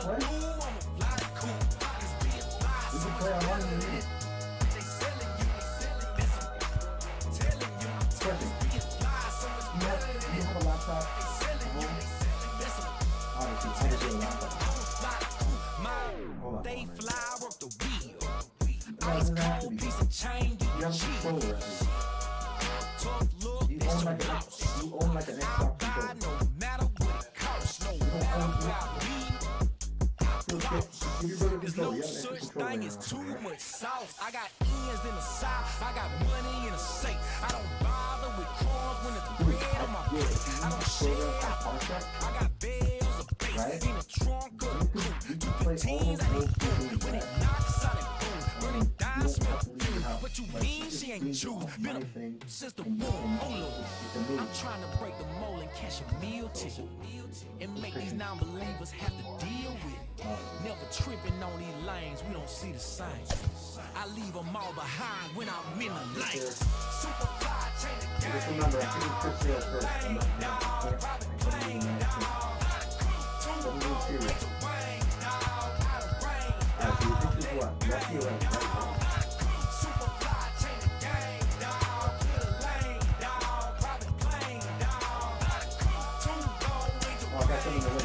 play? We can play online in the meeting. Question. Do you have a laptop at home? Obviously, I just have a laptop. Hold on. No, it doesn't have to be. You have a controller at least. You own like an Xbox controller. You don't own There's no such thing as too much sauce. I got ends in the south. I got money in the safe. I don't bother with crumbs when it's bread on my plate. I don't share. I got bells of bass in the trunk of the coupe. 15s I need food. When it knocks out it boom. When it dies smell food. What you mean she ain't true? Been a since the womb. I'm trying to break the mold and catch a meal ticket. And make these non-believers have to deal with it. Never tripping on these lanes, we don't see the same. I leave them all behind when I'm in the lane. Super fly, chain the game. Just remember, I think it's Chris Sale first. I'm not serious. Alright, so this is what? Lefty or right? Oh, I got something to win.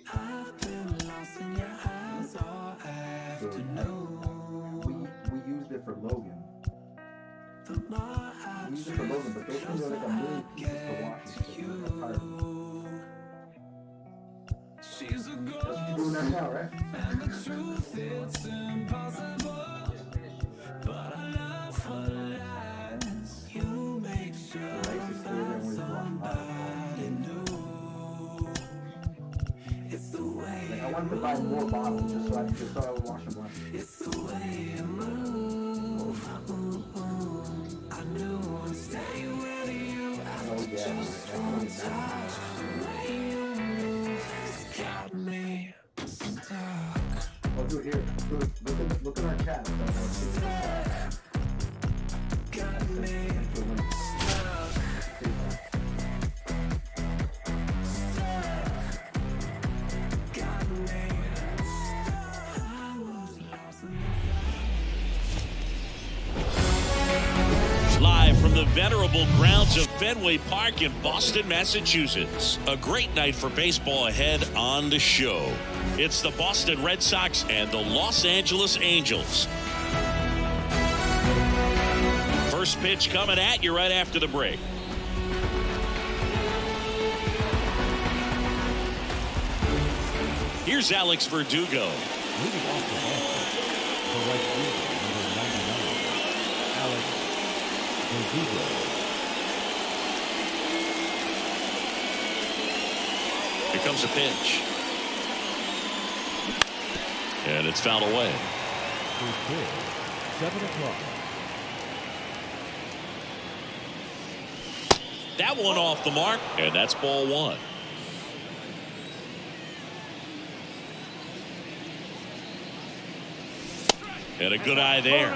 I've been lost in your eyes all afternoon. We used it for Logan. The more I We used it for Logan, but those things are like a million pieces to wash. I'm tired. she's a That's girl, what you're doing that now, right? and the truth it's impossible. But I love for lies. You make sure I find somebody new. It's the way. Like, I wanted to buy more bottles just so I would wash them less. It's the way you move. I knew I'd stay with you. Oh yeah, Touch the way you move has got me stuck. Oh, dude, here. Look at our chat. Got me stuck. Got me stuck. I was lost in the Live from the venerable grounds of Fenway Park in Boston, Massachusetts. A great night for baseball ahead on the show. It's the Boston Red Sox and the Los Angeles Angels. First pitch coming at you right after the break. Here's Alex Verdugo. Leading off the basket for right fielder, number 99, Alex Verdugo. Here comes a pitch. And it's fouled away. First pitch, 7 o'clock. That one off the mark, and that's ball one. And a good eye there.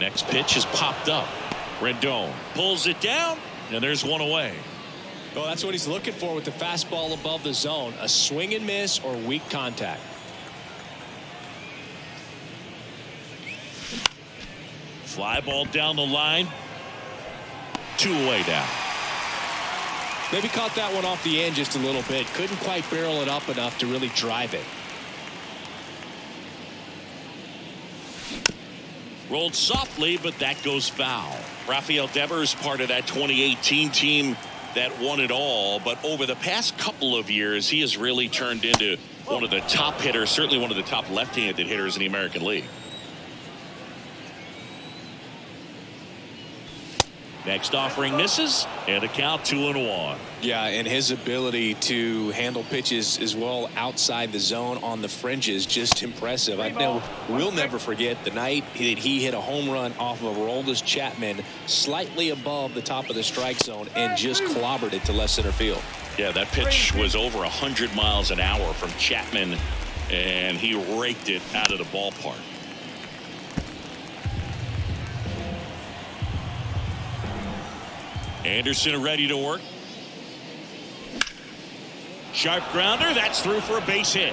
Next pitch is popped up. Rendon pulls it down, and there's one away. Well, that's what he's looking for with the fastball above the zone. A swing and miss or weak contact. Fly ball down the line. 2 away now. Maybe caught that one off the end just a little bit. Couldn't quite barrel it up enough to really drive it. Rolled softly, but that goes foul. Rafael Devers, part of that 2018 team that won it all, but over the past couple of years, he has really turned into one of the top hitters, certainly one of the top left-handed hitters in the American League. Next offering misses, and a count 2-1. Yeah, and his ability to handle pitches as well outside the zone on the fringes, just impressive. We'll never forget the night that he hit a home run off of Aroldis Chapman slightly above the top of the strike zone and just clobbered it to left center field. Yeah, that pitch was over 100 miles an hour from Chapman, and he raked it out of the ballpark. Anderson ready to work. Sharp grounder. That's through for a base hit.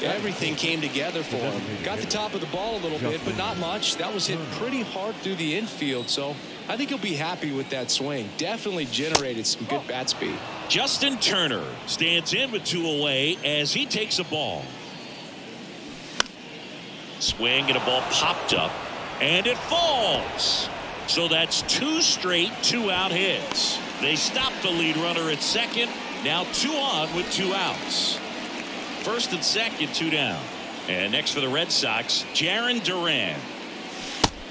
Everything came together for him. Got the top of the ball a little bit, but not much. That was hit pretty hard through the infield, so I think he'll be happy with that swing. Definitely generated some good bat speed. Justin Turner stands in with 2 away as he takes a ball. Swing and a ball popped up, and it falls. So that's 2 straight 2-out hits. They stop the lead runner at second. Now 2 on with 2 outs. First and second, 2 down. And next for the Red Sox, Jarren Duran.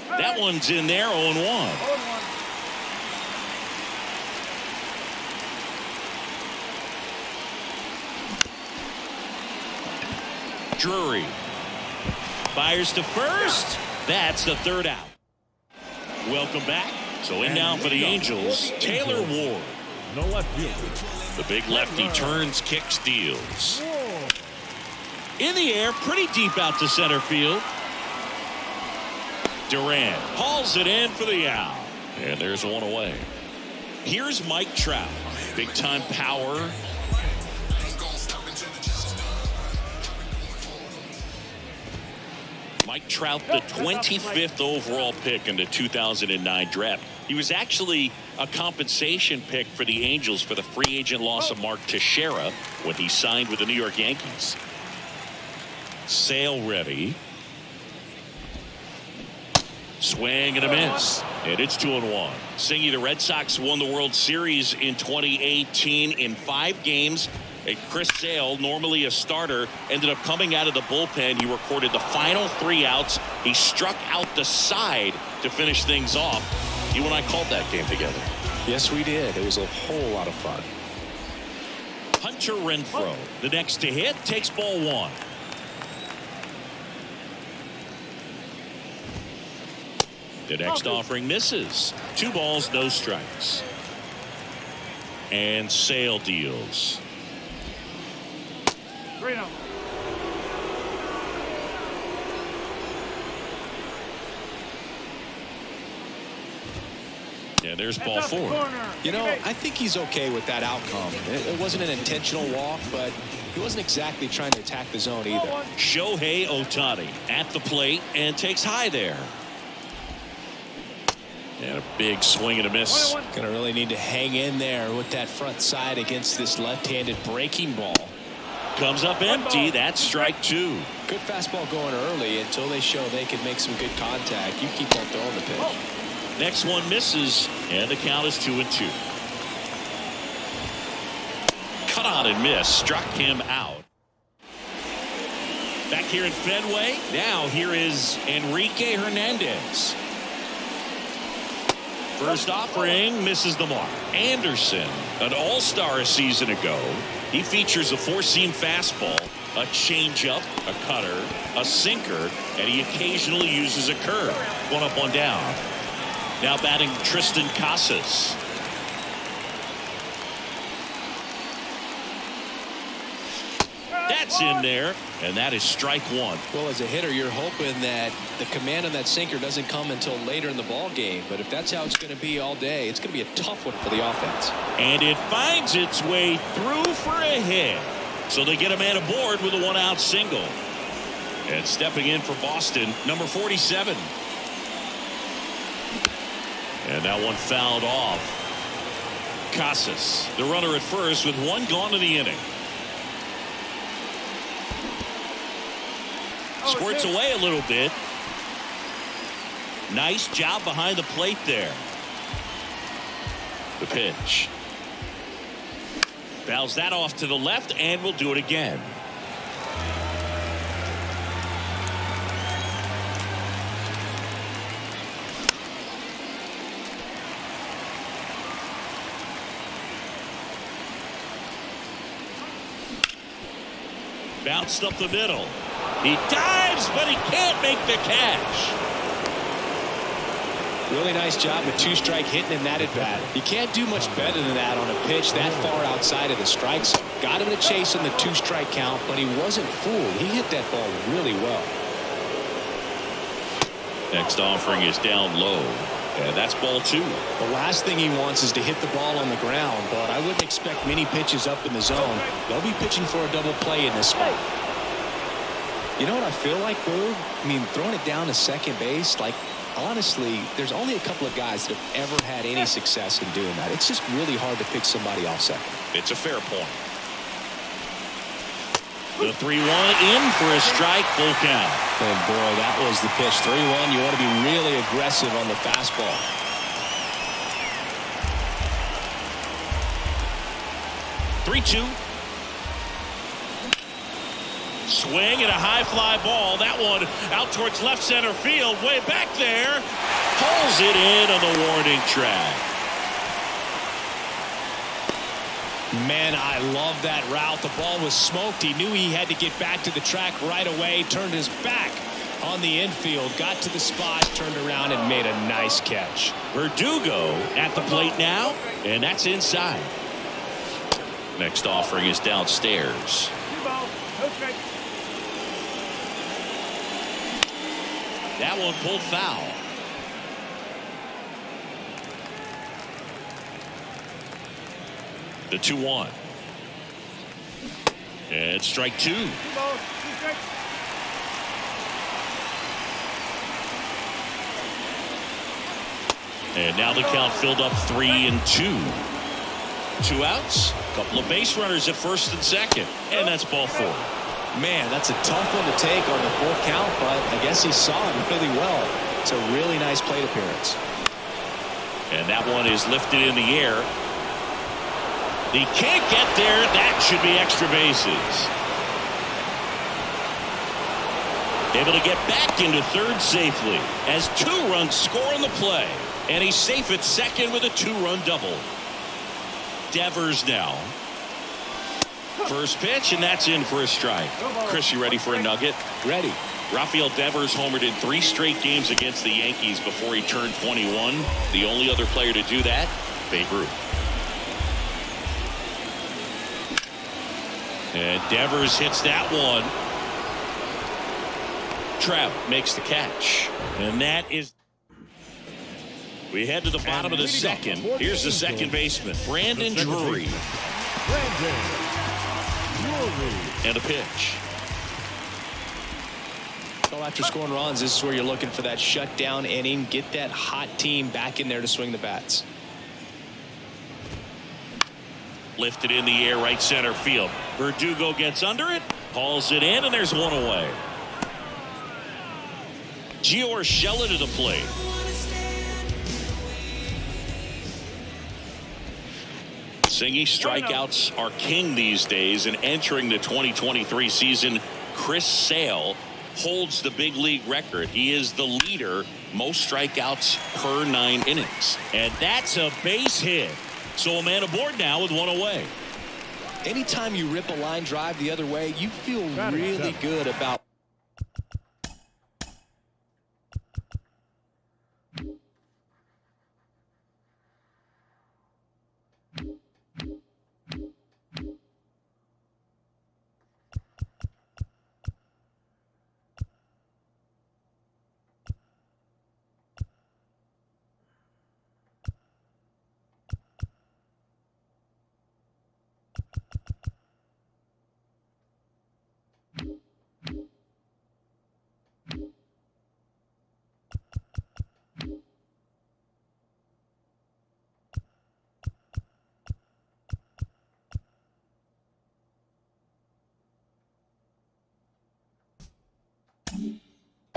That one's in there, 0-1. Drury fires to first. That's the 3rd out. Welcome back. So in now for the Angels, Taylor Ward. No left field. The big lefty turns, kicks, deals. In the air, pretty deep out to center field. Duran hauls it in for the out. And there's 1 away. Here's Mike Trout. Big time power. Mike Trout, the 25th overall pick in the 2009 draft. He was actually a compensation pick for the Angels for the free agent loss of Mark Teixeira when he signed with the New York Yankees. Sale ready. Swing and a miss. And it's 2-1. Singy, the Red Sox won the World Series in 2018 in 5 games. And Chris Sale, normally a starter, ended up coming out of the bullpen. He recorded the final 3 outs. He struck out the side to finish things off. You and I called that game together. Yes, we did. It was a whole lot of fun. Hunter Renfroe, the next to hit, takes ball 1. The next offering misses. 2 balls, no strikes. And Sale deals. Yeah, there's ball 4. You know, I think he's okay with that outcome. It wasn't an intentional walk, but he wasn't exactly trying to attack the zone either. Shohei Ohtani at the plate and takes high there. And a big swing and a miss. Gonna really need to hang in there with that front side against this left-handed breaking ball. Comes up empty. That's strike 2. Good fastball going early until they show they can make some good contact. You keep on throwing the pitch. Next one misses, and the count is 2-2. Cut on and miss. Struck him out. Back here in Fenway. Now here is Enrique Hernandez. First offering misses the mark. Anderson, an all-star a season ago. He features a 4-seam fastball, a changeup, a cutter, a sinker, and he occasionally uses a curve. 1 up, 1 down. Now batting Tristan Casas. That's in there, and that is strike 1. Well, as a hitter, you're hoping that the command on that sinker doesn't come until later in the ball game. But if that's how it's going to be all day, it's going to be a tough one for the offense. And it finds its way through for a hit. So they get a man aboard with a 1-out single. And stepping in for Boston, number 47. And that one fouled off. Casas, the runner at first with 1 gone in the inning. Squirts away a little bit. Nice job behind the plate there. The pitch. Fouls that off to the left and will do it again. Bounced up the middle. He dives, but he can't make the catch. Really nice job with 2-strike hitting in that at bat. You can't do much better than that on a pitch that far outside of the strike zone. Got him to chase on the 2-strike count, but he wasn't fooled. He hit that ball really well. Next offering is down low. And that's ball 2. The last thing he wants is to hit the ball on the ground, but I wouldn't expect many pitches up in the zone. They'll be pitching for a double play in this spot. You know what I feel like, Boo? I mean, throwing it down to second base, like, honestly, there's only a couple of guys that have ever had any success in doing that. It's just really hard to pick somebody off second. It's a fair point. The 3-1 in for a strike, full count. And boy, that was the pitch. 3-1. You want to be really aggressive on the fastball. Three-2. Swing and a high fly ball. That one out towards left center field. Way back there. Pulls it in on the warning track. Man, I love that route. The ball was smoked. He knew he had to get back to the track right away. Turned his back on the infield. Got to the spot. Turned around and made a nice catch. Verdugo at the plate now. And that's inside. Next offering is downstairs. That one pulled foul. The 2-1. And strike 2. And now the count filled up 3-2. 2 outs. A couple of base runners at first and second. And that's ball 4. Man, that's a tough one to take on the full count, but I guess he saw it really well. It's a really nice plate appearance. And that one is lifted in the air. He can't get there. That should be extra bases. Able to get back into third safely as 2 runs score on the play. And he's safe at second with a 2-run double. Devers now. First pitch, and that's in for a strike. Chris, you ready for a nugget? Ready. Rafael Devers homered in 3 straight games against the Yankees before he turned 21. The only other player to do that, Babe Ruth. And Devers hits that one. Trout makes the catch. And that is... We head to the bottom of the second. Here's the second baseman, Brandon Drury. And a pitch. So after scoring runs, this is where you're looking for that shutdown inning. Get that hot team back in there to swing the bats. Lifted in the air, right center field. Verdugo gets under it, hauls it in, and there's one away. Gio Urshela to the plate. Singy, strikeouts are king these days, and entering the 2023 season, Chris Sale holds the big league record. He is the leader, most strikeouts per 9 innings. And that's a base hit. So a man aboard now with one away. Anytime you rip a line drive the other way, you feel really good about.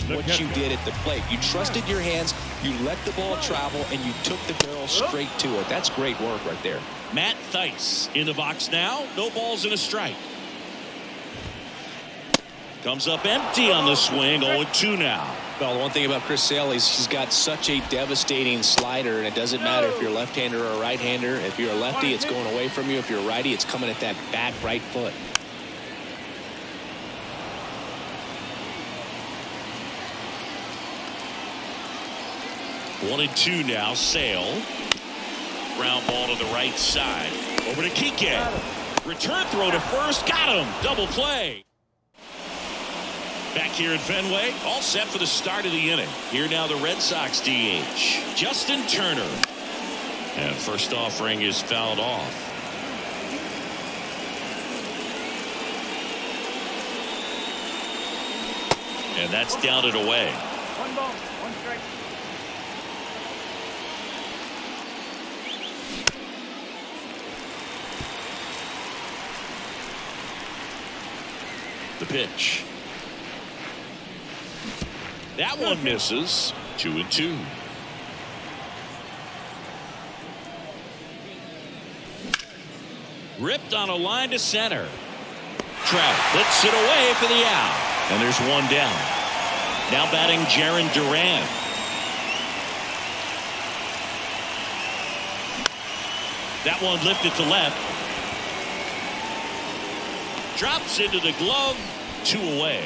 What you did at the plate. You trusted your hands, you let the ball travel, and you took the barrel straight to it. That's great work right there. Matt Thaiss in the box now. No balls and a strike. Comes up empty on the swing. 0-2 now. Well, the one thing about Chris Sale is he's got such a devastating slider, and it doesn't matter if you're a left-hander or a right-hander. If you're a lefty, it's going away from you. If you're a righty, it's coming at that back right foot. 1-2 now. Sale. Ground ball to the right side. Over to Kike. Return throw to first. Got him. Double play. Back here at Fenway. All set for the start of the inning. Here now the Red Sox DH. Justin Turner. And first offering is fouled off. And that's down and away. 1 ball, 1 strike. The pitch. That one misses. 2-2. Ripped on a line to center. Trout puts it away for the out. And there's one down. Now batting Jarren Duran. That one lifted to left. Drops into the glove. 2 away.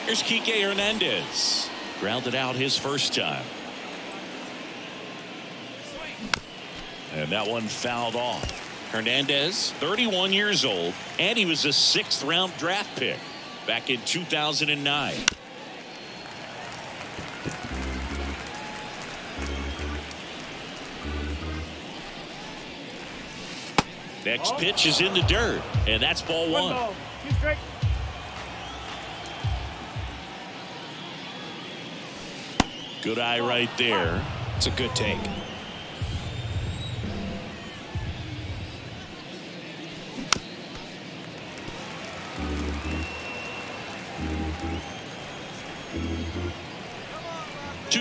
Here's Kike Hernandez. Grounded out his first time. And that one fouled off. Hernandez, 31 years old, and he was a 6th round draft pick back in 2009. Next pitch is in the dirt, and that's ball 1. 1 ball, 2 strike. Good eye right there. It's a good take.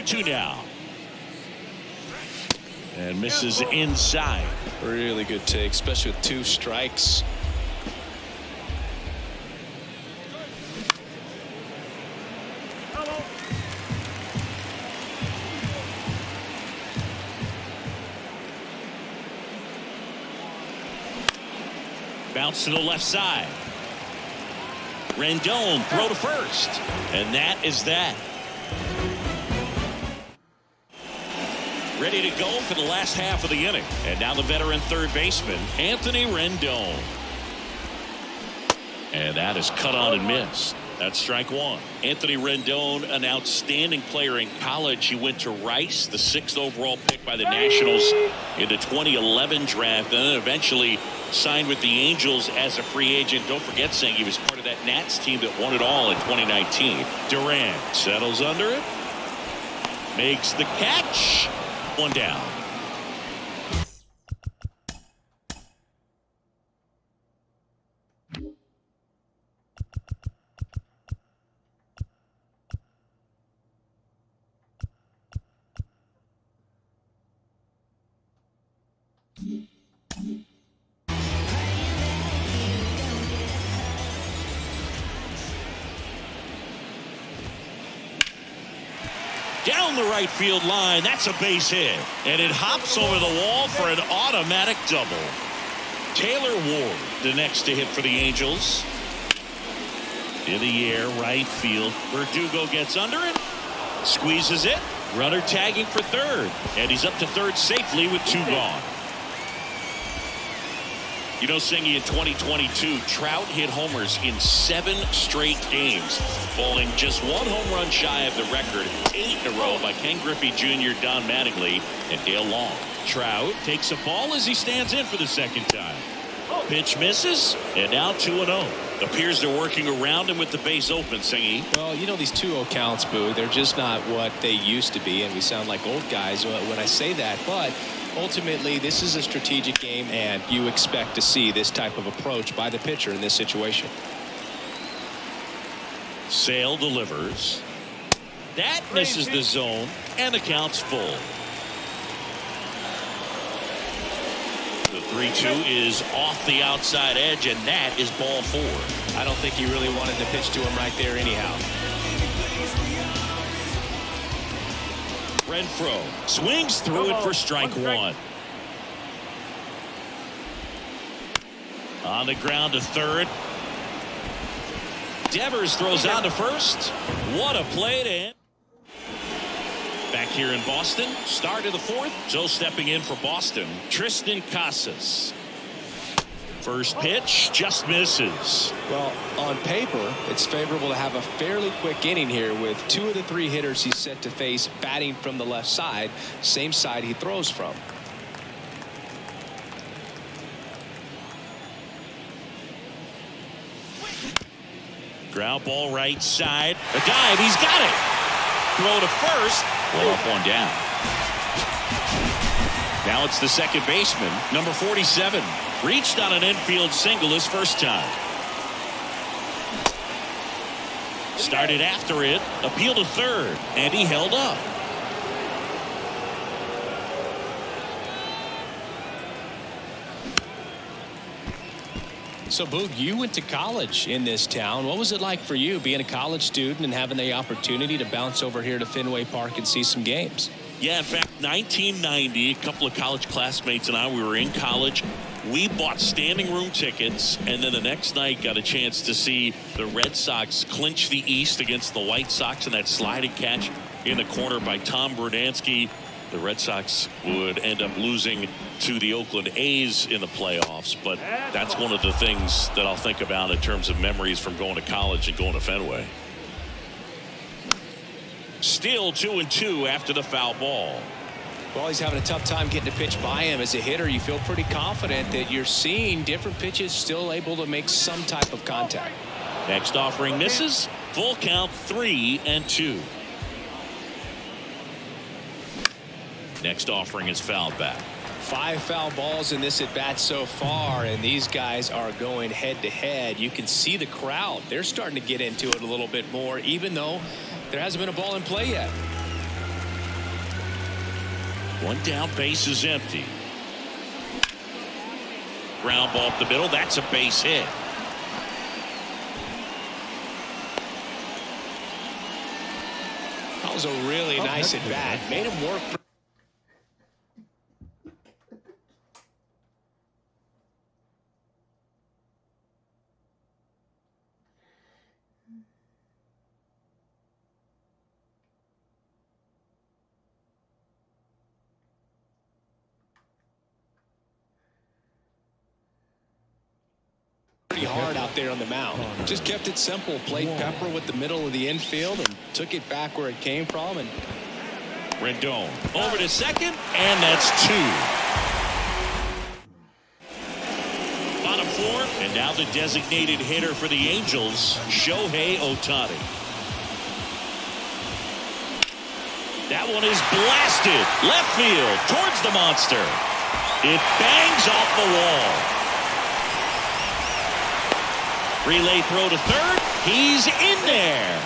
Two now. And misses inside. Really good take, especially with 2 strikes. Bounce to the left side. Rendon throw to first. And that is that. Ready to go for the last half of the inning. And now the veteran third baseman, Anthony Rendon. And that is cut on and missed. That's strike 1. Anthony Rendon, an outstanding player in college. He went to Rice, the 6th overall pick by the Nationals in the 2011 draft, and then eventually signed with the Angels as a free agent. Don't forget, saying he was part of that Nats team that won it all in 2019. Duran settles under it. Makes the catch. 1 down. Down the right field line. That's a base hit. And it hops over the wall for an automatic double. Taylor Ward, the next to hit for the Angels. In the air, right field. Verdugo gets under it. Squeezes it. Runner tagging for third. And he's up to third safely with 2 gone. You know, Singy, in 2022, Trout hit homers in 7 straight games, falling just 1 home run shy of the record 8 in a row by Ken Griffey Jr., Don Mattingly, and Dale Long. Trout takes a ball as he stands in for the 2nd time. Pitch misses, and now 2-0. Appears they're working around him with the base open, Singy. Well, you know, these 2-0 counts, Boo, they're just not what they used to be, and we sound like old guys when I say that, but ultimately, this is a strategic game, and you expect to see this type of approach by the pitcher in this situation. Sale delivers. That misses the zone, and the count's full. The 3-2 is off the outside edge, and that is ball 4. I don't think he really wanted to pitch to him right there anyhow. Renfroe swings through it for strike 1. On the ground to third. Devers throws out to first. What a play to him. Back here in Boston, start of the fourth. So stepping in for Boston, Tristan Casas. First pitch just misses. Well, on paper, it's favorable to have a fairly quick inning here with 2 of the 3 hitters he's set to face batting from the left side, same side he throws from. Ground ball right side. A dive. He's got it. Throw to first. Well, up, one down. Now it's the second baseman, number 47. Reached on an infield single his first time. Started after it. Appeal to third. And he held up. So, Boog, you went to college in this town. What was it like for you being a college student and having the opportunity to bounce over here to Fenway Park and see some games? Yeah, in fact, 1990, a couple of college classmates and I, we were in college. We bought standing room tickets, and then the next night got a chance to see the Red Sox clinch the East against the White Sox in that sliding catch in the corner by Tom Brunansky. The Red Sox would end up losing to the Oakland A's in the playoffs, but that's one of the things that I'll think about in terms of memories from going to college and going to Fenway. Still 2-2 after the foul ball. Well, he's having a tough time getting a pitch by him. As a hitter, you feel pretty confident that you're seeing different pitches still able to make some type of contact. Next offering misses. Full count, 3-2. Next offering is fouled back. 5 foul balls in this at bat so far, and these guys are going head to head. You can see the crowd. They're starting to get into it a little bit more, even though there hasn't been a ball in play yet. One down, base is empty. Ground ball up the middle. That's a base hit. That was a really nice at bat. Made him work. Pretty hard out there on the mound. Just kept it simple. Played pepper with the middle of the infield and took it back where it came from. And Rendon over to second, and that's 2. Bottom 4, and now the designated hitter for the Angels, Shohei Ohtani. That one is blasted left field towards the monster. It bangs off the wall. Relay throw to third. He's in there.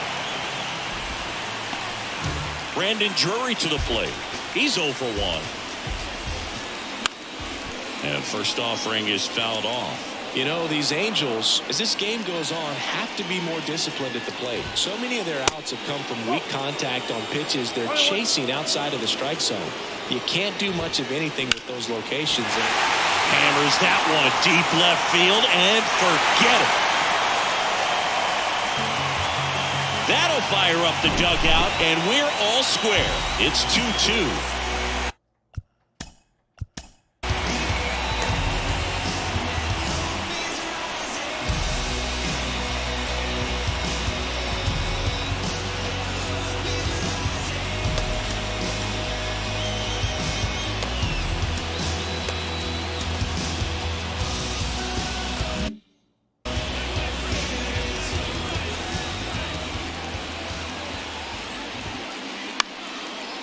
Brandon Drury to the plate. He's 0 for 1. And first offering is fouled off. you know, these Angels, as this game goes on, have to be more disciplined at the plate. So many of their outs have come from weak contact on pitches they're chasing outside of the strike zone. You can't do much of anything with those locations. Hammers that one deep left field and forget it. That'll fire up the dugout, and we're all square. It's 2-2.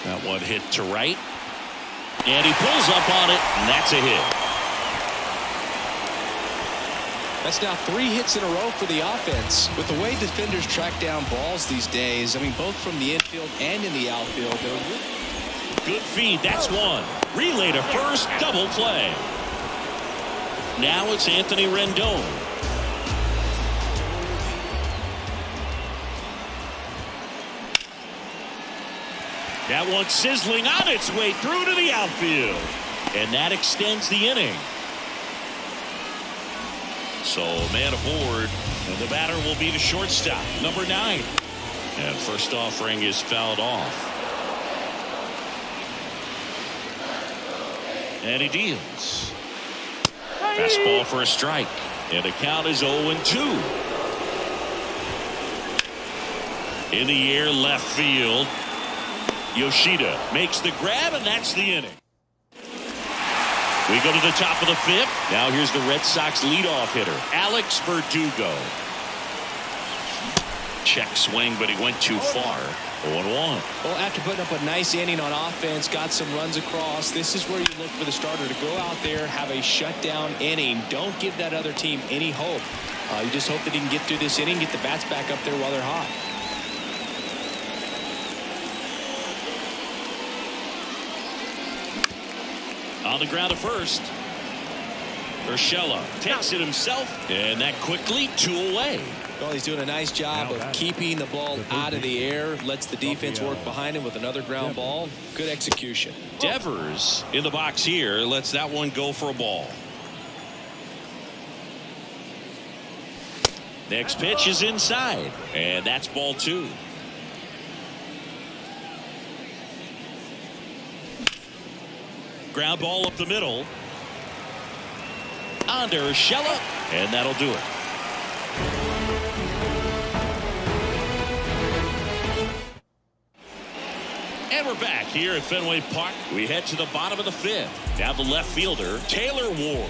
That one hit to right, and he pulls up on it, and that's a hit. That's now 3 hits in a row for the offense. With the way defenders track down balls these days, I mean, both from the infield and in the outfield, Good feed, that's one. Relay to first, double play. Now it's Anthony Rendon. That one sizzling on its way through to the outfield. And that extends the inning. So man aboard, and the batter will be the shortstop, number 9. And first offering is fouled off. And he deals. Fastball for a strike. And the count is 0-2. In the air, left field. Yoshida makes the grab, and that's the inning. We go to the top of the 5th. Now here's the Red Sox leadoff hitter, Alex Verdugo. Check swing, but he went too far. 0-1. Well, after putting up a nice inning on offense, got some runs across, this is where you look for the starter to go out there, have a shutdown inning. Don't give that other team any hope. You just hope that he can get through this inning, get the bats back up there while they're hot. On the ground to first. Urshela takes it himself, and that quickly 2 away. Well, he's doing a nice job of keeping the ball out of the air, lets the defense work behind him with another ground ball. Good execution. Devers in the box here, lets that one go for a ball. Next pitch is inside, and that's ball 2. Ground ball up the middle. On to Urshela, and that'll do it. And we're back here at Fenway Park. We head to the bottom of the 5th. Now the left fielder, Taylor Ward.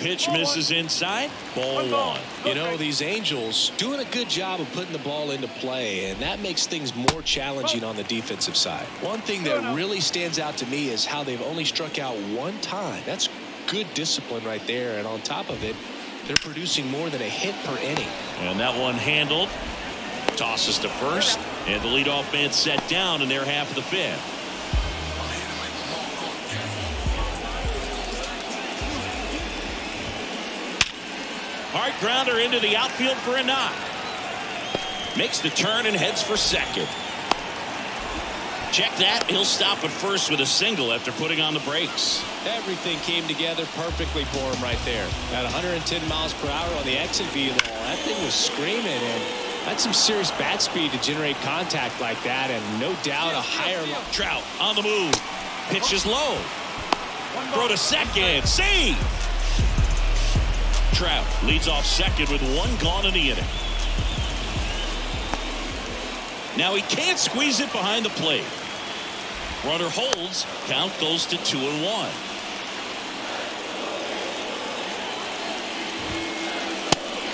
Pitch misses inside. Ball 1. You know, these Angels doing a good job of putting the ball into play, and that makes things more challenging on the defensive side. One thing that really stands out to me is how they've only struck out 1 time. That's good discipline right there, and on top of it, they're producing more than a hit per inning. And that one handled. Tosses to first, and the leadoff man set down in their half of the 5th. Hard grounder into the outfield for a knock. Makes the turn and heads for second. Check that. He'll stop at first with a single after putting on the brakes. Everything came together perfectly for him right there. At 110 miles per hour on the exit velo, that thing was screaming, and that's some serious bat speed to generate contact like that, and no doubt a higher. Trout on the move. Pitch is low. Throw to second. Save. Trout leads off second with 1 gone in the inning. Now he can't squeeze it behind the plate. Runner holds. Count goes to 2-1.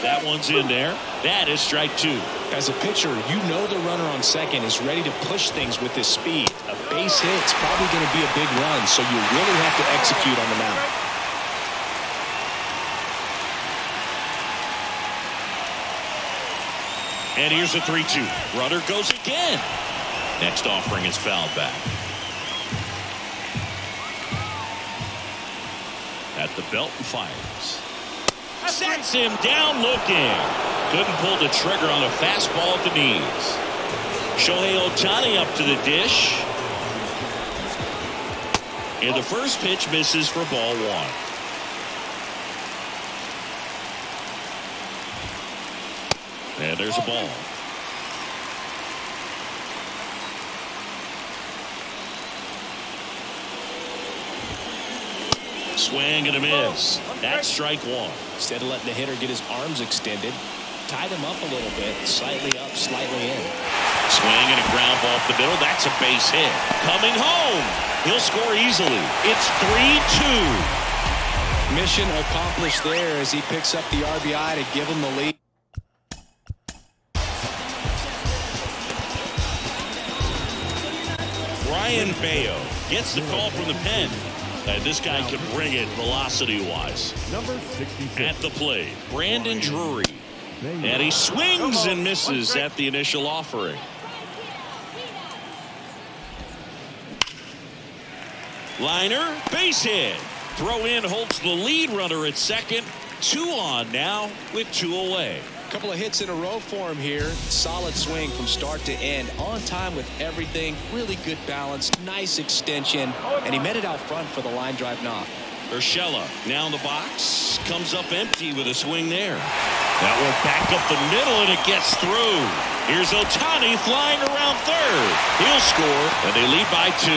That one's in there. That is strike 2. As a pitcher, you know the runner on second is ready to push things with his speed. A base hit's probably going to be a big run, so you really have to execute on the mound. And here's a 3-2. Runner goes again. Next offering is fouled back. At the belt and fires. Sets him down looking. Couldn't pull the trigger on a fastball at the knees. Shohei Ohtani up to the dish. And the first pitch misses for ball 1. And there's a ball. Swing and a miss. That's strike 1. Instead of letting the hitter get his arms extended, tied him up a little bit, slightly up, slightly in. Swing and a ground ball up the middle. That's a base hit. Coming home. He'll score easily. It's 3-2. Mission accomplished there as he picks up the RBI to give him the lead. Ryan Bayo gets the call from the pen. And this guy can bring it velocity-wise. Number 66. At the plate, Brandon Drury. And he swings and misses at the initial offering. Liner, base hit. Throw in holds the lead runner at second. 2 on now with 2 away. Couple of hits in a row for him here. Solid swing from start to end. On time with everything. Really good balance. Nice extension. And he met it out front for the line drive knock. Urshela now in the box. Comes up empty with a swing there. That one back up the middle, and it gets through. Here's Ohtani flying around third. He'll score, and they lead by 2.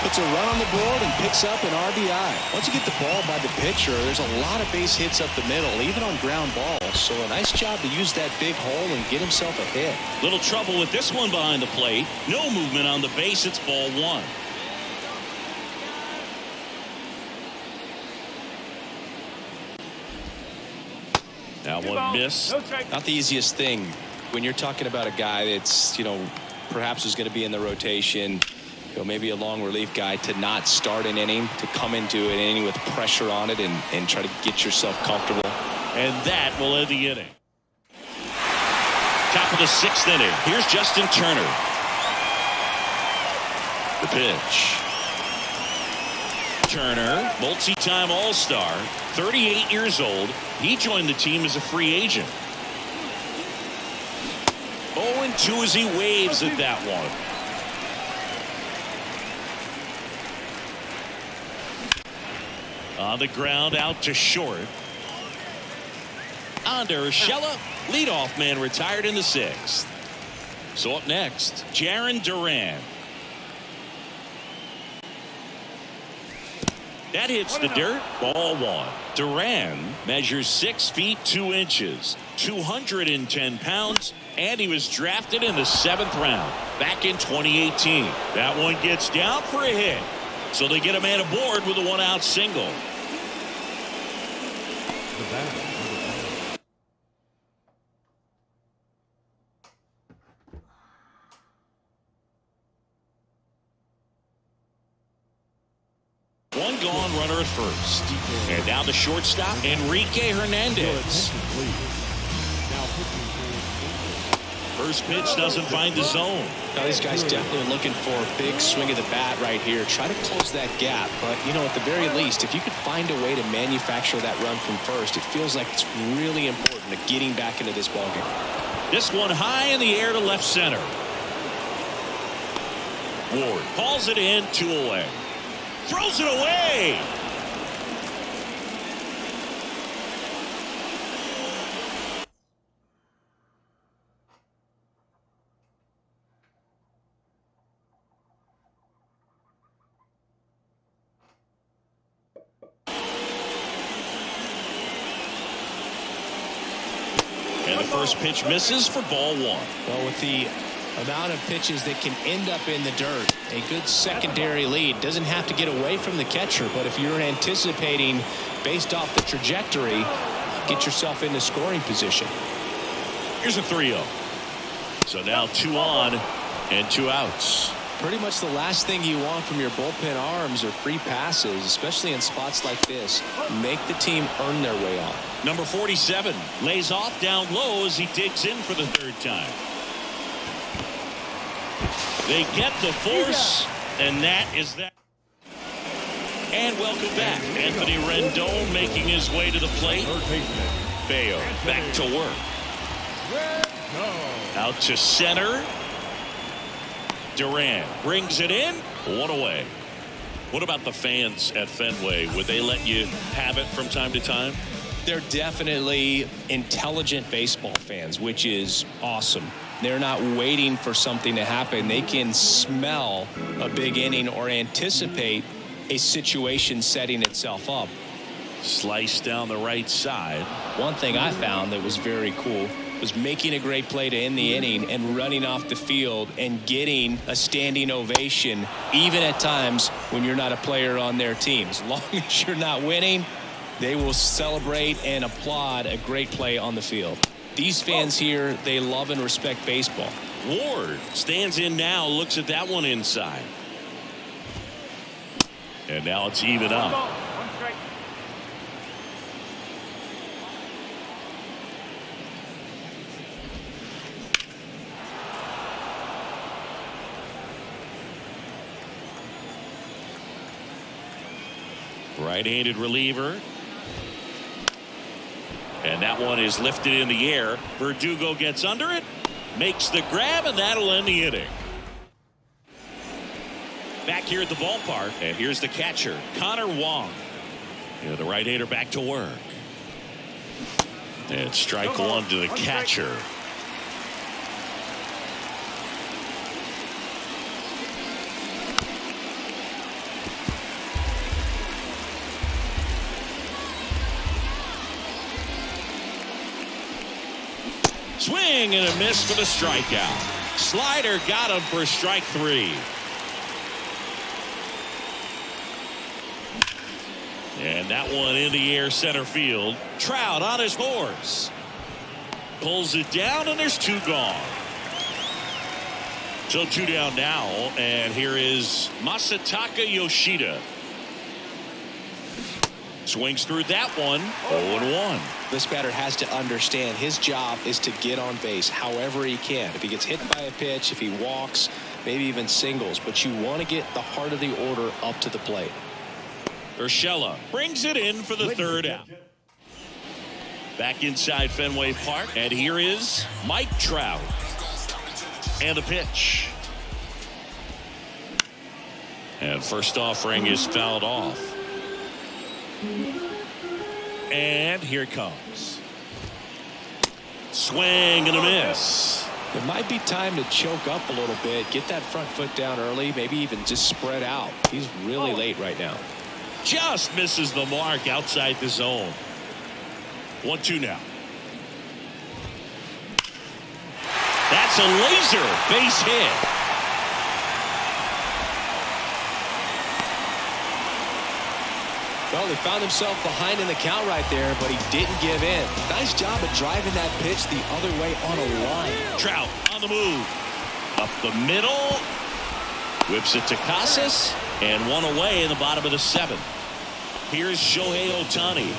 puts a run on the board and picks up an RBI. Once you get the ball by the pitcher, there's a lot of base hits up the middle, even on ground balls. So a nice job to use that big hole and get himself a hit. Little trouble with this one behind the plate. No movement on the base. It's ball one. That one missed. No strike. Not the easiest thing when you're talking about a guy that's, perhaps is going to be in the rotation, maybe a long relief guy, to not start an inning, to come into an inning with pressure on it and try to get yourself comfortable. And that will end the inning. Top of the 6th inning. Here's Justin Turner. The pitch. Turner, multi-time All-Star, 38 years old. He joined the team as a free agent. 0-2 as he waves at that one. On the ground, out to short. On to Urshela. Leadoff man retired in the 6th. So up next, Jarren Duran. That hits the dirt. Ball one. Duran measures 6 feet 2 inches, 210 pounds, and he was drafted in the 7th round back in 2018. That one gets down for a hit. So they get a man aboard with a 1-out single. The batter. One gone, runner at first. And now the shortstop, Enrique Hernandez. First pitch doesn't find the zone. Now these guys definitely looking for a big swing of the bat right here. Try to close that gap. But, at the very least, if you could find a way to manufacture that run from first, it feels like it's really important to getting back into this ballgame. This one high in the air to left center. Ward hauls it in, 2 away. Throws it away. And the first pitch misses for ball one. Well, with the amount of pitches that can end up in the dirt, a good secondary lead. Doesn't have to get away from the catcher, but if you're anticipating based off the trajectory, get yourself into scoring position. Here's a 3-0. So now 2 on and 2 outs. Pretty much the last thing you want from your bullpen arms are free passes, especially in spots like this. Make the team earn their way on. Number 47 lays off down low as he digs in for the 3rd time. They get the force, and that is that. And welcome back. Anthony Rendon making his way to the plate. Bayo back to work. Out to center. Duran brings it in. 1 away. What about the fans at Fenway? Would they let you have it from time to time? They're definitely intelligent baseball fans, which is awesome. They're not waiting for something to happen. They can smell a big inning or anticipate a situation setting itself up. Slice down the right side. One thing I found that was very cool was making a great play to end the inning and running off the field and getting a standing ovation, even at times when you're not a player on their team. As long as you're not winning, they will celebrate and applaud a great play on the field. These fans here, they love and respect baseball. Ward stands in now, looks at that one inside. And now it's even up. 1 strike. Right-handed reliever. And that one is lifted in the air. Verdugo gets under it, makes the grab, and that'll end the inning. Back here at the ballpark, and here's the catcher, Connor Wong. The right-hander back to work. And strike 1 to the catcher. Swing and a miss for the strikeout. Slider got him for strike 3. And that one in the air center field. Trout on his horse. Pulls it down, and there's 2 gone. So 2 down now, and here is Masataka Yoshida. Swings through that one. 0-1. This batter has to understand his job is to get on base however he can. If he gets hit by a pitch, if he walks, maybe even singles, but you want to get the heart of the order up to the plate. Urshela brings it in for the 3rd out. Back inside Fenway Park, and here is Mike Trout. And the pitch. And first offering is fouled off. And here it comes. Swing and a miss. It might be time to choke up a little bit, get that front foot down early, maybe even just spread out. He's really late right now. Just misses the mark outside the zone. 1-2 now. That's a laser base hit. Well, he found himself behind in the count right there, but he didn't give in. Nice job of driving that pitch the other way on a line. Trout on the move. Up the middle. Whips it to Casas. And 1 away in the bottom of the 7th. Here's Shohei Ohtani.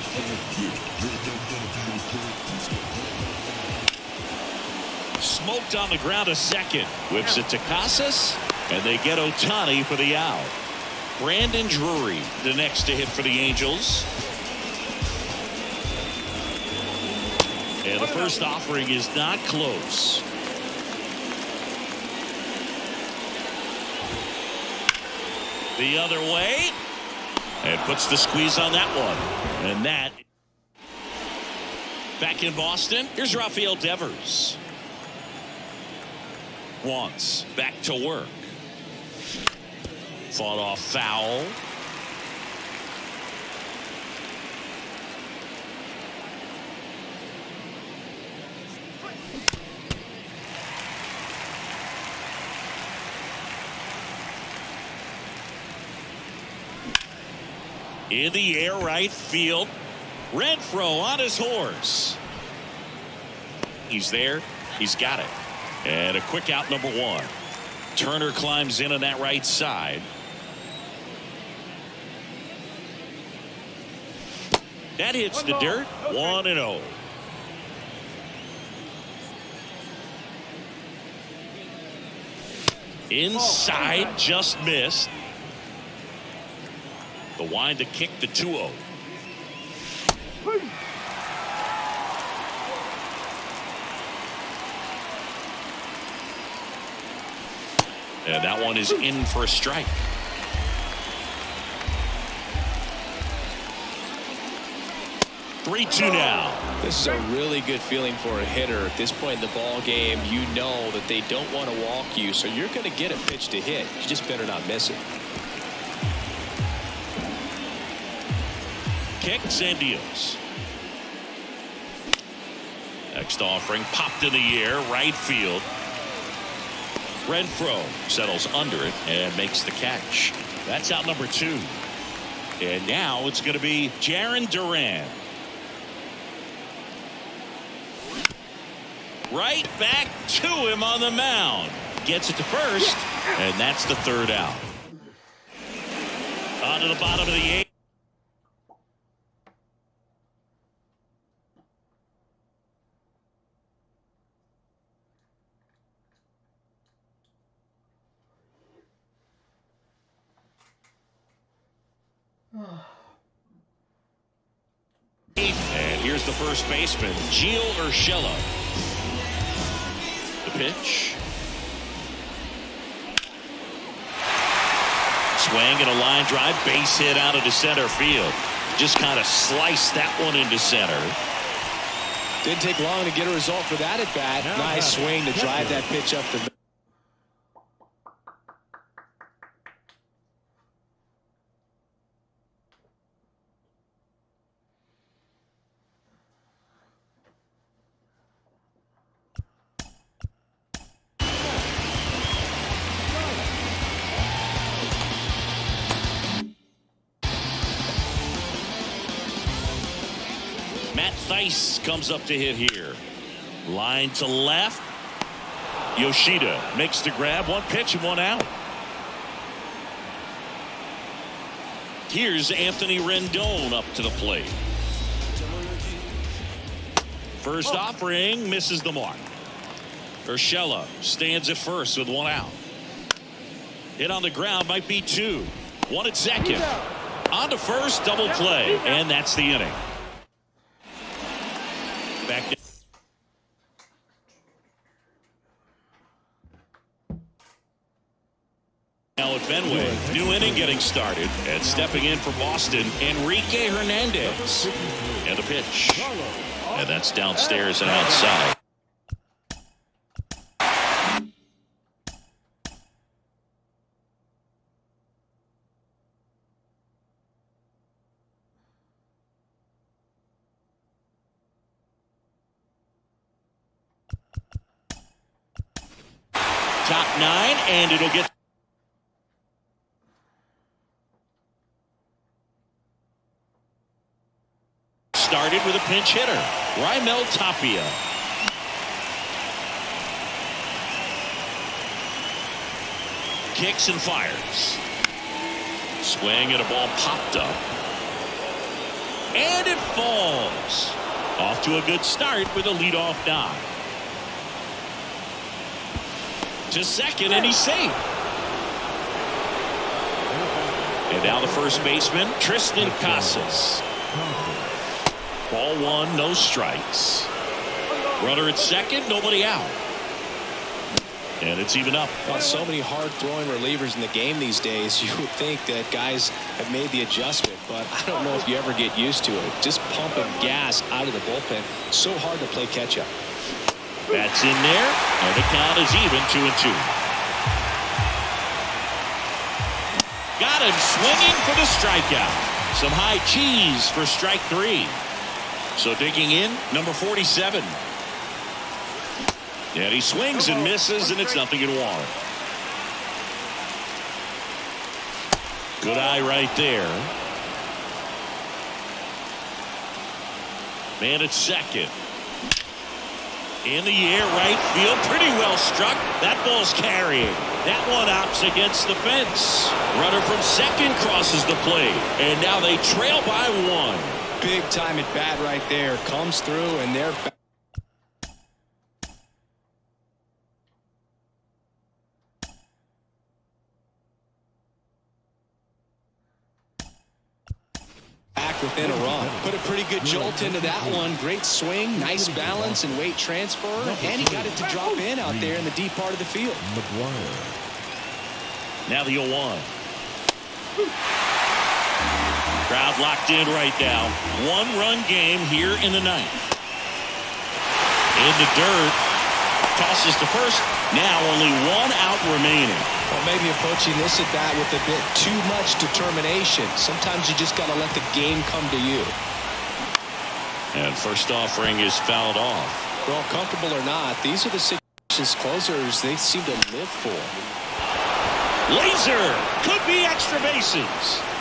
Smoked on the ground a second. Whips it to Casas. And they get Ohtani for the out. Brandon Drury, the next to hit for the Angels. And the first offering is not close. The other way. And puts the squeeze on that one. And that. Back in Boston, here's Rafael Devers. Wants back to work. Fought off foul. In the air right field. Renfroe on his horse. He's there. He's got it. And a quick out, number 1. Turner climbs in on that right side. That hits the dirt. 1-0. Inside, just missed. The wind to kick the 2-0. And that one is in for a strike. Three-two now. This is a really good feeling for a hitter at this point in the ball game. You know that they don't want to walk you, so you're going to get a pitch to hit. You just better not miss it. Kicks and deals. Next offering popped in the air, right field. Renfroe settles under it and makes the catch. That's out number 2. And now it's going to be Jarren Duran. Right back to him on the mound. Gets it to first, and that's the 3rd out. On to the bottom of the 8th. And here's the first baseman, Gio Urshela. The pitch. Swing and a line drive, base hit out into center field. Just kind of sliced that one into center. Didn't take long to get a result for that at bat. Nice swing to drive that pitch up the middle. Matt Theis comes up to hit here. Line to left. Yoshida makes the grab. One pitch and one out. Here's Anthony Rendon up to the plate. First offering misses the mark. Urshela stands at first with one out. Hit on the ground, might be two. One at second. On to first, double play, and that's the inning. Back down. Now at Fenway, new inning getting started, and stepping in for Boston, Enrique Hernandez. And the pitch. And that's downstairs and outside. Top 9, and it'll get started with a pinch hitter, Raimel Tapia. Kicks and fires. Swing and a ball popped up. And it falls. Off to a good start with a leadoff knock. To second, and he's safe. And now the first baseman, Tristan Casas. Ball one, no strikes. Runner at second, nobody out. And it's even up. Well, so many hard-throwing relievers in the game these days. You would think that guys have made the adjustment, but I don't know if you ever get used to it. Just pumping gas out of the bullpen. So hard to play catch-up. That's in there, and the count is even, 2-2. Got him swinging for the strikeout. Some high cheese for strike 3. So digging in, number 47. And he swings and misses, and it's 0-1. Good eye right there. Man at second. In the air, right field, pretty well struck. That ball's carrying. That one opts against the fence. Runner from second crosses the plate, and now they trail by 1. Big time at bat right there. Comes through, and they're back. Within a run. Put a pretty good jolt into that one. Great swing, nice balance and weight transfer, and he got it to drop in out there in the deep part of the field. McGuire. Now the 0-1. Crowd locked in right now. 1-run game here in the 9th. In the dirt. Tosses to first. Now only 1 out remaining. Well, maybe approaching this at bat with a bit too much determination. Sometimes you just got to let the game come to you. And first offering is fouled off. Well, comfortable or not, these are the situations closers they seem to live for. Laser could be extra bases.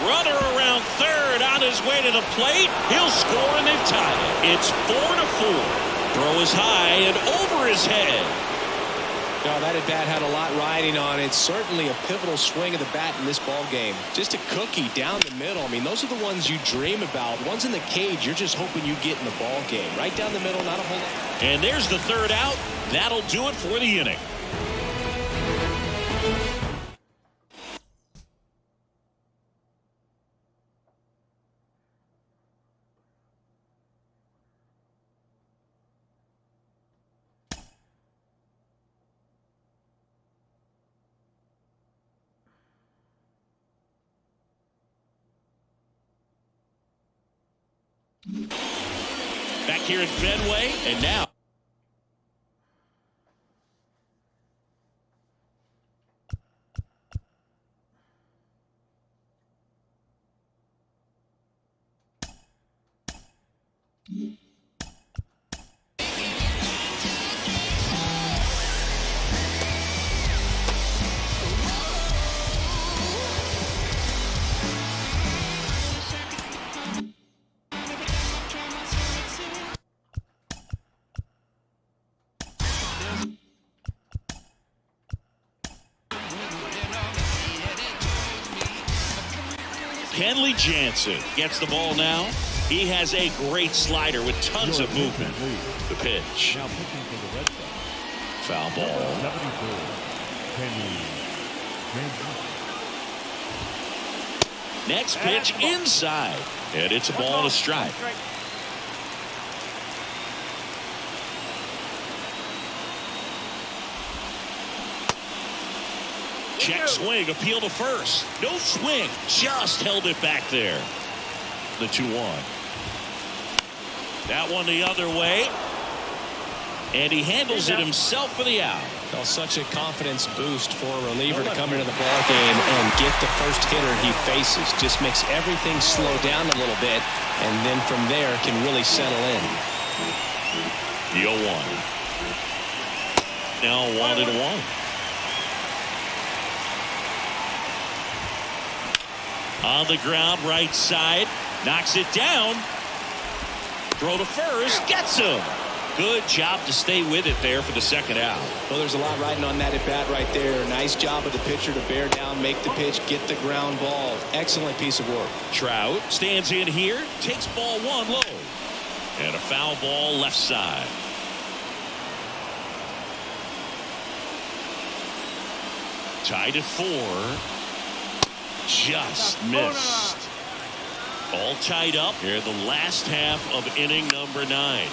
Runner around third on his way to the plate. He'll score, and they've tied it. It's 4-4. Throw is high and over his head. No, that at-bat had a lot riding on it. Certainly a pivotal swing of the bat in this ball game. Just a cookie down the middle. I mean, those are the ones you dream about. Ones in the cage, you're just hoping you get in the ball game. Right down the middle, not a whole lot. And there's the third out. That'll do it for the inning. Back here at Fenway, and now Kenley Jansen gets the ball now. He has a great slider with tons of movement. The pitch. Now pitching for the Red Sox. Foul ball. 74, Kenley Jansen. Next pitch inside. And it's a ball and a strike. Check swing, appeal to first. No swing, just held it back there. The 2-1. That one the other way. And he handles it himself for the out. Well, such a confidence boost for a reliever to come into the ball game and get the first hitter he faces. Just makes everything slow down a little bit, and then from there can really settle in. The 0-1. Now 1-1. On the ground, right side. Knocks it down. Throw to first. Gets him. Good job to stay with it there for the second out. Well, there's a lot riding on that at bat right there. Nice job of the pitcher to bear down, make the pitch, get the ground ball. Excellent piece of work. Trout stands in here, takes ball 1 low. And a foul ball left side. Tied at 4. Just missed. All tied up here the last half of inning number 9.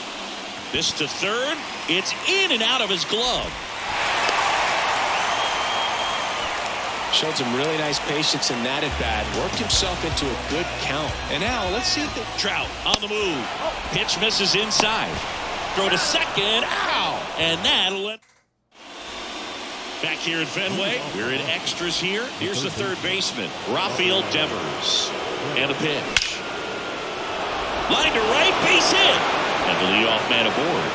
This to third. It's in and out of his glove. Showed some really nice patience in that at bat. Worked himself into a good count. And now let's see if the Trout on the move. Pitch misses inside. Throw to second. Ow! And that'll let. Back here at Fenway, we're in extras here. Here's the third baseman, Rafael Devers. And a pitch. Line to right, base hit. And the leadoff man aboard.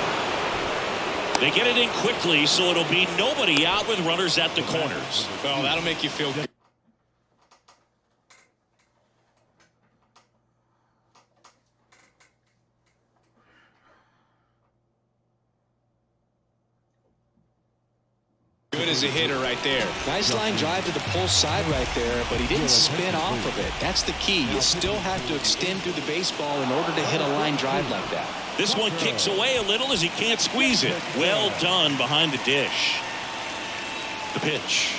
They get it in quickly, so it'll be nobody out with runners at the corners. well, that'll make you feel good. Good as a hitter right there. Nice line drive to the pull side right there, but he didn't spin off of it. That's the key. You still have to extend through the baseball in order to hit a line drive like that. This one kicks away a little as he can't squeeze it. Well done behind the dish. The pitch.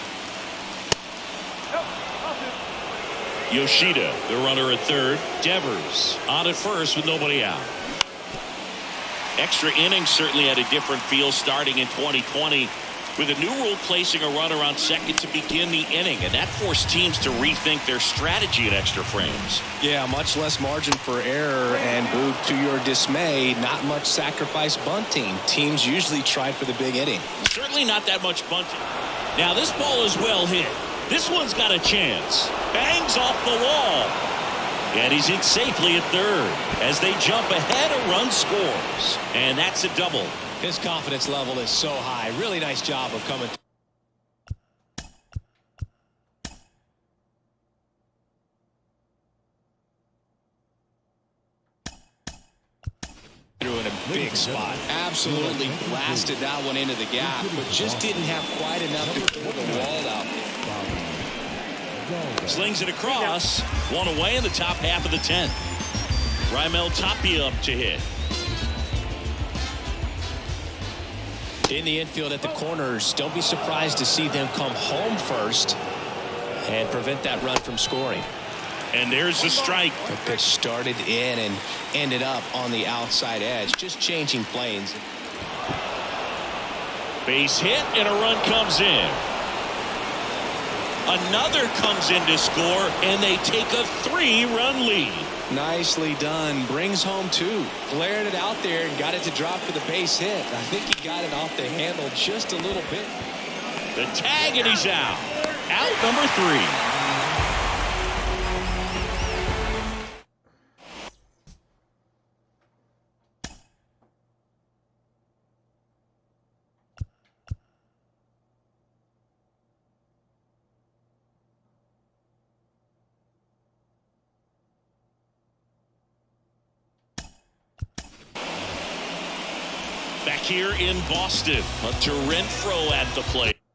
Yoshida, the runner at third. Devers on at first with nobody out. Extra innings certainly had a different feel starting in 2020 with a new rule placing a runner on second to begin the inning, and that forced teams to rethink their strategy in extra frames. Yeah, much less margin for error, and Boog, to your dismay, not much sacrifice bunting. Teams usually try for the big inning. Certainly not that much bunting. Now this ball is well hit. This one's got a chance. Bangs off the wall. And he's in safely at third. As they jump ahead, a run scores. And that's a double. His confidence level is so high. Really nice job of coming through in a big spot. Absolutely blasted that one into the gap, but just didn't have quite enough to pull the wall out. Slings it across. One away in the top half of the 10th. Raimel Tapia up to hit. In the infield at the corners, don't be surprised to see them come home first and prevent that run from scoring. And there's the strike. The pitch started in and ended up on the outside edge, just changing planes. Base hit and a run comes in. Another comes in to score, and they take a 3-run lead. Nicely done. Brings home 2. Flared it out there and got it to drop for the base hit. I think he got it off the handle just a little bit. The tag, and he's out. Out number 3. Back here in Boston, Hunter Renfroe at the plate. –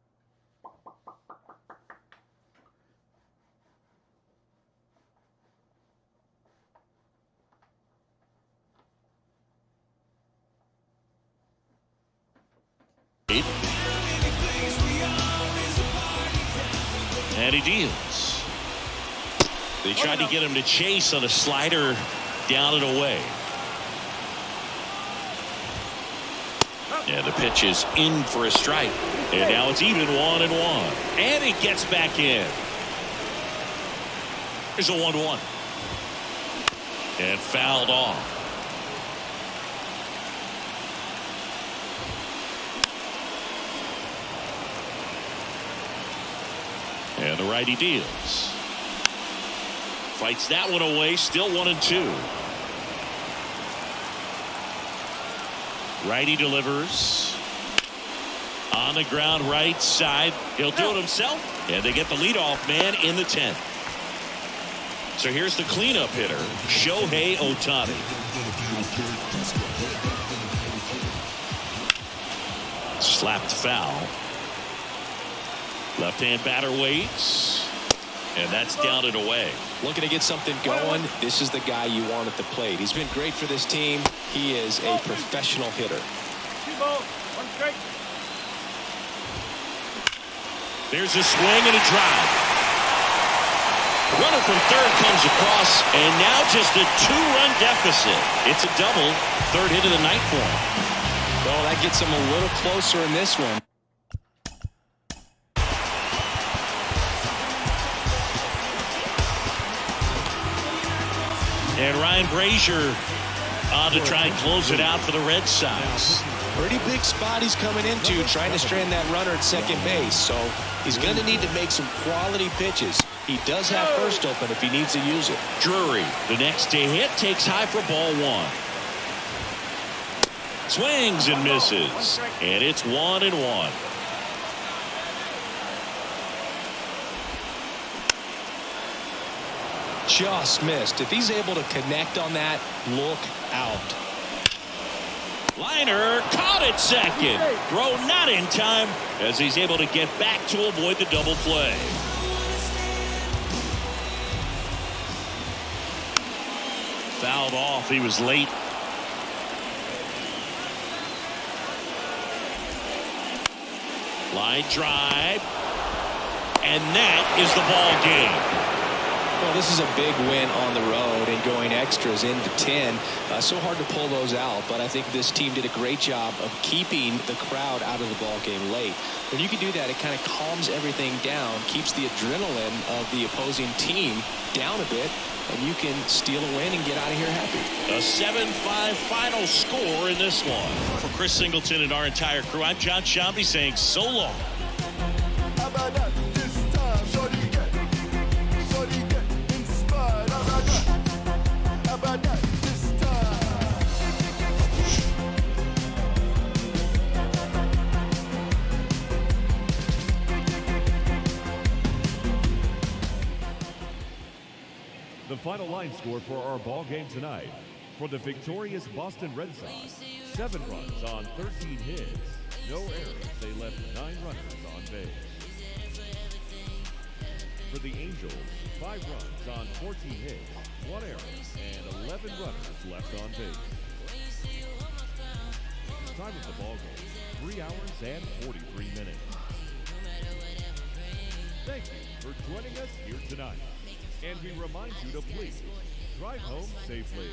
And he deals. They tried to get him to chase on a slider down and away. Yeah, the pitch is in for a strike. And now it's even 1-1. And it gets back in. There's a 1-1. And fouled off. And the righty deals. Fights that one away. Still 1-2. Righty delivers. On the ground right side. He'll do it himself. And they get the leadoff man in the 10th. So here's the cleanup hitter, Shohei Ohtani. Slapped foul. Left-hand batter waits. And that's down and away. Looking to get something going. This is the guy you want at the plate. He's been great for this team. He is a professional hitter. 2 balls, 1 strike. There's a swing and a drive. Runner from third comes across, and now just a 2-run deficit. It's a double. Third hit of the night for him. Well, that gets him a little closer in this one. And Ryan Brazier on to try and close it out for the Red Sox. Pretty big spot he's coming into, trying to strand that runner at second base. So he's going to need to make some quality pitches. He does have first open if he needs to use it. Drury, the next to hit, takes high for ball 1. Swings and misses. And it's 1-1. Just missed. If he's able to connect on that, look out. Liner caught at second. Throw not in time as he's able to get back to avoid the double play. Fouled off. He was late. Line drive. And that is the ball game. Well, this is a big win on the road and going extras into 10. So hard to pull those out, but I think this team did a great job of keeping the crowd out of the ball game late. When you can do that, it kind of calms everything down, keeps the adrenaline of the opposing team down a bit, and you can steal a win and get out of here happy. A 7-5 final score in this one. For Chris Singleton and our entire crew, I'm John Shambi saying so long. The final line score for our ball game tonight. For the victorious Boston Red Sox, 7 runs on 13 hits. No errors. They left 9 runners on base. For the Angels, 5 runs on 14 hits, 1 error, and 11 runners left on base. Time of the ball game, 3 hours and 43 minutes. Thank you for joining us here tonight. And we remind you to please drive home safely.